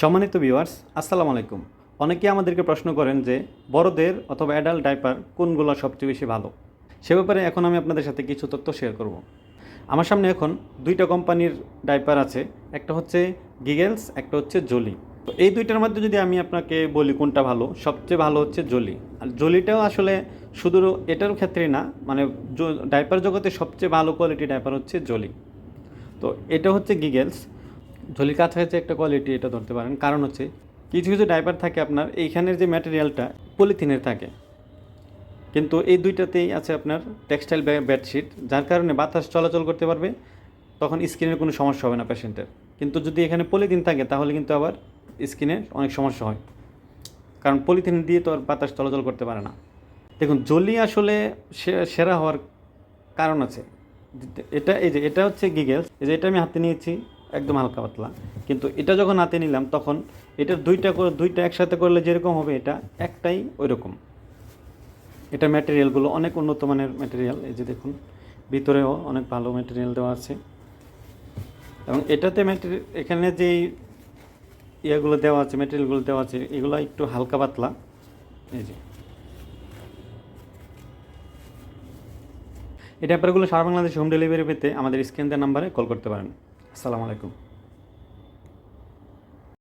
সম্মানিত ভিউয়ার্স, আসসালামু আলাইকুম। অনেকেই আমাদেরকে প্রশ্ন করেন যে বড়দের অথবা অ্যাডাল্ট ডাইপার কোনগুলো সবচেয়ে বেশি ভালো। সে ব্যাপারে এখন আমি আপনাদের সাথে কিছু তথ্য শেয়ার করব। আমার সামনে এখন দুইটা কোম্পানির ডাইপার আছে, একটা হচ্ছে গিগেলস, একটা হচ্ছে জোলি। তো এই দুইটার মধ্যে যদি আমি আপনাকে বলি কোনটা ভালো, সবচেয়ে ভালো হচ্ছে জোলি। আর জোলিটাও আসলে শুধু এটার ক্ষেত্রেই না, মানে ডাইপার জগতে সবচেয়ে ভালো কোয়ালিটি ডাইপার হচ্ছে জোলি। তো এটা হচ্ছে গিগেলস। ঝোলির কাছাকাছি একটা কোয়ালিটি এটা ধরতে পারেন, কারণ হচ্ছে কিছু কিছু ডাইপার থাকে আপনার এইখানের যে ম্যাটেরিয়ালটা পলিথিনের থাকে, কিন্তু এই দুইটাতেই আছে আপনার টেক্সটাইল বেডশিট, যার কারণে বাতাস চলাচল করতে পারবে, তখন স্কিনের কোনো সমস্যা হবে না পেশেন্টের। কিন্তু যদি এখানে পলিথিন থাকে তাহলে কিন্তু আবার স্কিনে অনেক সমস্যা হয়, কারণ পলিথিন দিয়ে তো আর বাতাস চলাচল করতে পারে না। দেখুন, জলি আসলে সেরা হওয়ার কারণ আছে। এটা হচ্ছে গিগেলস, এই যে এটা আমি হাতে নিয়েছি, একদম হালকা পাতলা, কিন্তু এটা যখন হাতে নিলাম তখন এটার দুইটা একসাথে করলে যেরকম হবে এটা একটাই ওই রকম। এটার ম্যাটেরিয়ালগুলো অনেক উন্নত মানের ম্যাটেরিয়াল, এই যে দেখুন ভিতরেও অনেক ভালো ম্যাটেরিয়াল দেওয়া আছে। এবং এটাতে এখানে যেই ইয়েগুলো দেওয়া আছে, ম্যাটেরিয়ালগুলো দেওয়া আছে, এগুলো একটু হালকা পাতলা। এই যে এই ব্যাপারগুলো সারা বাংলাদেশে হোম ডেলিভারি পেতে আমাদের স্ক্রিন দেওয়া নাম্বারে কল করতে পারেন। আসসালামু আলাইকুম।